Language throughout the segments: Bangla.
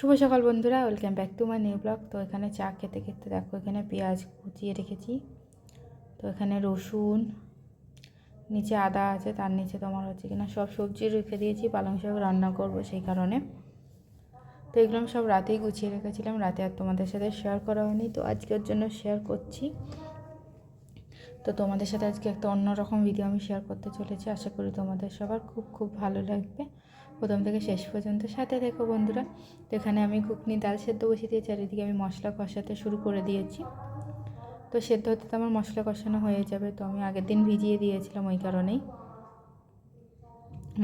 শুভ সকাল বন্ধুরা, welcome back to my new blog. তো এখানে চা খেতে খেতে দেখো এখানে পেঁয়াজ কুচিয়ে রেখেছি। তো এখানে রসুন, নিচে আদা আছে, তার নিচে তোমার হচ্ছে কিনা সব সবজি রেখে দিয়েছি, পালং শাক রান্না করব সেই কারণে। তো এগুলো আমি সব রাতেই গুছিয়ে রেখেছিলাম, রাতে আর তোমাদের সাথে শেয়ার করা হয়নি, তো আজকের জন্য শেয়ার করছি। তো তোমাদের সাথে আজকে একটা অন্যরকম ভিডিও আমি শেয়ার করতে চলেছি। আশা করি তোমাদের সবার খুব খুব ভালো লাগবে। প্রথম থেকে শেষ পর্যন্ত সাথে দেখো বন্ধুরা। তো এখানে আমি ঘুগনি ডাল সেদ্ধ বসিয়ে দিয়েছি, আর এদিকে আমি মশলা কষাতে শুরু করে দিয়েছি। তো সেদ্ধ হতে তো আমার মশলা কষানো হয়ে যাবে, তো আমি আগের দিন ভিজিয়ে দিয়েছিলাম, ওই কারণেই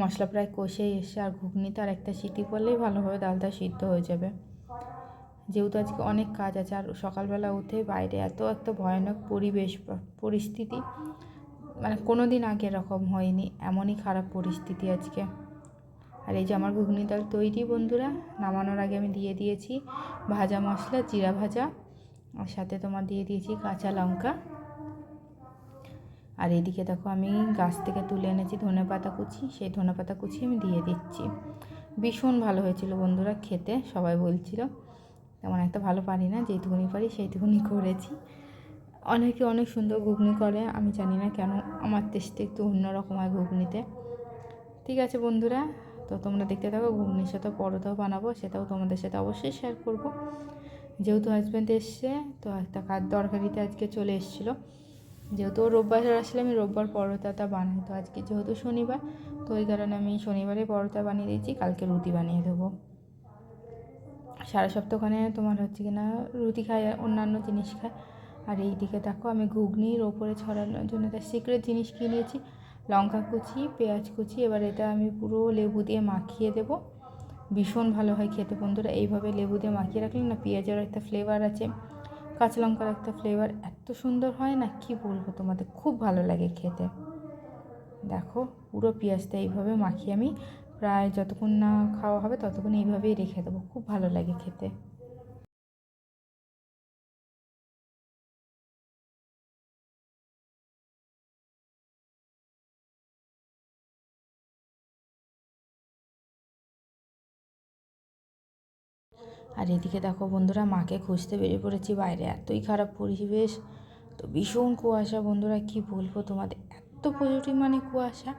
মশলা প্রায় কষেই এসে। আর ঘুগনিতে আর একটা সিটি পড়লেই ভালোভাবে ডালটা সিদ্ধ হয়ে যাবে, যেহেতু আজকে অনেক কাজ আছে। আর সকালবেলা উঠে বাইরে এত একটা ভয়ানক পরিস্থিতি, মানে কোনো দিন আগে এরকম হয়নি, এমনই খারাপ পরিস্থিতি আজকে। আর এই যে আমার ঘুগনি ডাল তৈরি বন্ধুরা। নামানোর আগে আমি দিয়ে দিয়েছি ভাজা মশলা, জিরা ভাজা, আর সাথে তোমার দিয়ে দিয়েছি কাঁচা লঙ্কা। আর এইদিকে দেখো আমি গাছ থেকে তুলে এনেছি ধনেপাতা কুচি, সেই ধনেপাতা কুচি আমি দিয়ে দিচ্ছি। ভীষণ ভালো হয়েছিল বন্ধুরা খেতে, সবাই বলছিল। তেমন একটা ভালো পারি না, যেইটুকুনি পারি সেইটুকুনি করেছি। অনেকে অনেক সুন্দর ঘুগনি করে, আমি জানি না কেন আমার টেস্টে একটু অন্যরকম হয় ঘুগনিতে। ঠিক আছে বন্ধুরা, তো তোমরা দেখতে থাকো। ঘুগনির সাথে পরোটাও বানাবো, সেটাও তোমাদের সাথে অবশ্যই শেয়ার করব। যেহেতু হাজব্যান্ড এসছে, তো একটা দরকারিতে আজকে চলে এসেছিলো। যেহেতু রোববার আসলে আমি রোববার পরোটাটা বানাই, তো আজকে যেহেতু শনিবার, তো ওই কারণে আমি শনিবারে পরোটা বানিয়ে দিয়েছি, কালকে রুটি বানিয়ে দেবো। সারা সপ্তাহখানে তোমার হচ্ছে কিনা রুটি খায়, অন্যান্য জিনিস খায়। আর এই দিকে দেখো আমি ঘুগনির ওপরে ছড়ানোর জন্য তার সিক্রেট জিনিস কিনেছি, লঙ্কা কুচি, পেঁয়াজ কুচি। এবার এটা আমি পুরো লেবু দিয়ে মাখিয়ে দেবো, ভীষণ ভালো হয় খেতে বন্ধুরা। এইভাবে লেবু দিয়ে মাখিয়ে রাখলে না, পেঁয়াজের একটা ফ্লেভার আছে, কাঁচা লঙ্কার একটা ফ্লেভার, এত সুন্দর হয় না কি বলবো তোমাদের, খুব ভালো লাগে খেতে। দেখো পুরো পেঁয়াজটা এইভাবে মাখিয়ে আমি প্রায় যতক্ষণ না খাওয়া হবে ততক্ষণ এইভাবেই রেখে দেবো, খুব ভালো লাগে খেতে। আর এদিকে দেখো বন্ধুরা, মাকে খুঁজতে বেরিয়ে পড়েছি, বাইরে এতই খারাপ পরিবেশ, তো ভীষণ কুয়াশা বন্ধুরা, কি বলবো তোমাদের, এত পরিমাণে কুয়াশা,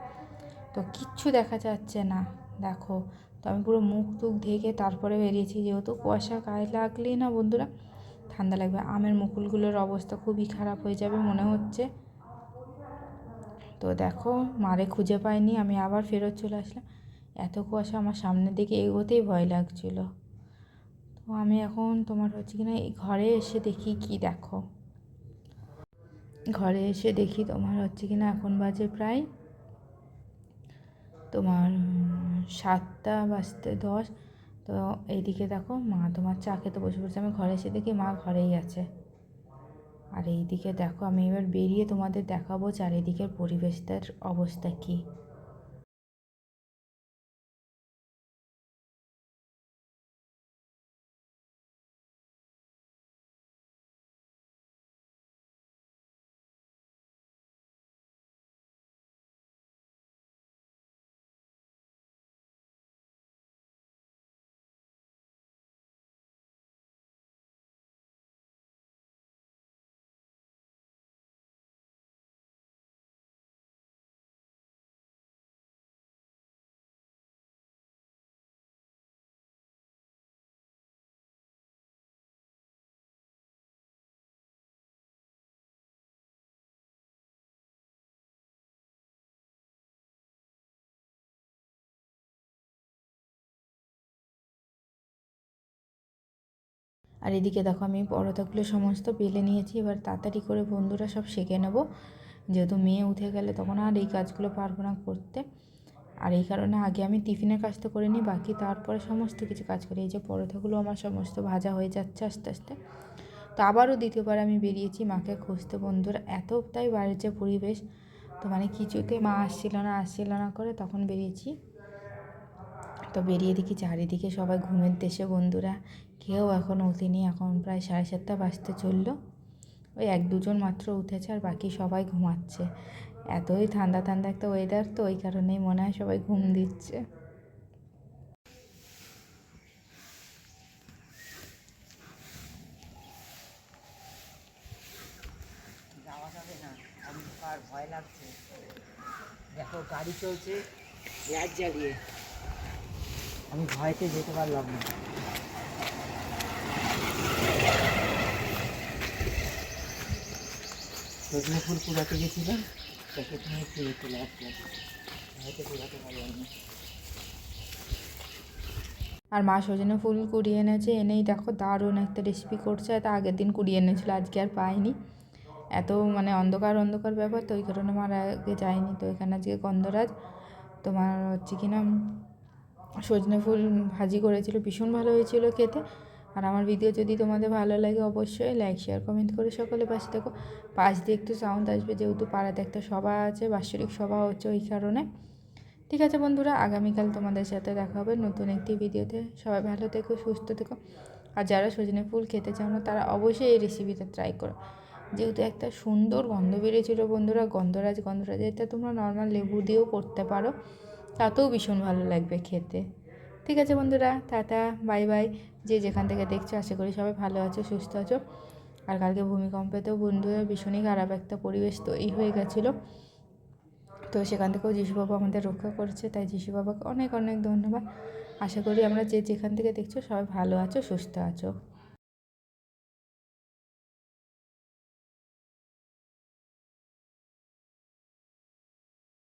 তো কিচ্ছু দেখা যাচ্ছে না। দেখো, তো আমি পুরো মুখ টুখ ঢেকে তারপরে বেরিয়েছি, যেহেতু কুয়াশা গায়ে লাগলেই না বন্ধুরা ঠান্ডা লাগবে। আমের মুকুলগুলোর অবস্থা খুবই খারাপ হয়ে যাবে মনে হচ্ছে। তো দেখো, মারে খুঁজে পাইনি, আমি আবার ফেরত চলে আসলাম। এত কুয়াশা, আমার সামনের দিকে এগোতেই ভয় লাগছিলো। তো আমি এখন তোমার হচ্ছে কিনা এই ঘরে এসে দেখি, কি দেখো, ঘরে এসে দেখি তোমার হচ্ছে কিনা এখন বাজে প্রায় তোমার 7:10। তো এইদিকে দেখো মা তোমার চা খেতে বসে পড়ছে, আমি ঘরে এসে দেখি মা ঘরেই আছে। আর এইদিকে দেখো আমি এবার বেরিয়ে তোমাদের দেখাবো চারিদিকের পরিবেশটার অবস্থা কী। আর এদিকে দেখো আমি পরোটাগুলো সমস্ত বেলে নিয়েছি, এবার তাড়াতাড়ি করে বন্ধুরা সব সেঁকে নেবো, যেহেতু মেয়ে উঠে গেলে তখন আর এই কাজগুলো পারবো না করতে। আর এই কারণে আগে আমি টিফিনের কাজটা করে নিই, বাকি তারপরে সমস্ত কিছু কাজ করি। এই যে পরোটাগুলো আমার সমস্ত ভাজা হয়ে যাচ্ছে আস্তে আস্তে। তো আবারও দ্বিতীয়বার আমি বেরিয়েছি মাকে খুঁজতে বন্ধুরা, এতটাই বাইরের যে পরিবেশ, তো মানে কিছুতে মা আসছিল না করে তখন বেরিয়েছি। তো বেরিয়ে দেখি চারিদিকে সবাই ঘুমের দেশে বন্ধুরা, কেউ এখনও ওঠেনি, এখন প্রায় 7:30 বাজতে চললো। ওই 1-2 জন মাত্র উঠেছে, আর বাকি সবাই ঘুমাচ্ছে। এতই ঠান্ডা ঠান্ডা একটা ওয়েদার, তো ওই কারণেই মনে হয় সবাই ঘুম দিচ্ছে। ভয় লাগছে। দেখো গাড়ি চলছে লাইট জ্বালিয়ে, আমি ভয়তে যেতে পারলাম না। সজনে ফুল কুড়াতে গেছিলাম, তাকে তুমি ফিরে চলে আসলাম, হয়তো কুড়াতে পারলাম না। আর মা সজনে ফুল কুড়িয়ে এনেছে, এনেই দেখো দারুণ একটা রেসিপি করছে। এটা আগের দিন কুড়িয়ে এনেছিলো, আজকে আর পাইনি। এত মানে অন্ধকার অন্ধকার ব্যাপার, তো ওই কারণে আমার আগে যায়নি। তো এখানে আজকে গন্ধরাজ তোমার হচ্ছে কিনা সজনে ফুল ভাজি করেছিল, ভীষণ ভালো হয়েছিল খেতে। আর আমার ভিডিও যদি তোমাদের ভালো লাগে অবশ্যই লাইক শেয়ার কমেন্ট করে সকলে পাশে দেখো। পাশ দিয়ে একটু সাউন্ড আসবে, যেহেতু পাড়াতে একটা সভা আছে, বাৎসরিক সভা হচ্ছে, ওই কারণে। ঠিক আছে বন্ধুরা, আগামীকাল তোমাদের সাথে দেখা হবে নতুন একটি ভিডিওতে। সবাই ভালো থেকো, সুস্থ থেকো। আর যারা সজনে ফুল খেতে চাও না তারা অবশ্যই এই রেসিপিটা ট্রাই করো। যেহেতু একটা সুন্দর গন্ধ বেরিয়েছিল বন্ধুরা, গন্ধরাজ এটা তোমরা নর্মাল লেবু দিয়েও করতে পারো, তাতেও ভীষণ ভালো লাগবে খেতে। ঠিক আছে বন্ধুরা, টাটা, বাই বাই। যে যেখান থেকে দেখছো আশা করি সবাই ভালো আছো, সুস্থ আছো। আর কালকে ভূমিকম্পেতেও বন্ধুরা ভীষণই খারাপ একটা পরিবেশ তৈরি হয়ে গেছিলো, তো সেখান থেকেও যিশু বাবা আমাদের রক্ষা করছে, তাই যিশু বাবাকে অনেক অনেক ধন্যবাদ। আশা করি আমরা যে যেখান থেকে দেখছো সবাই ভালো আছো, সুস্থ আছো।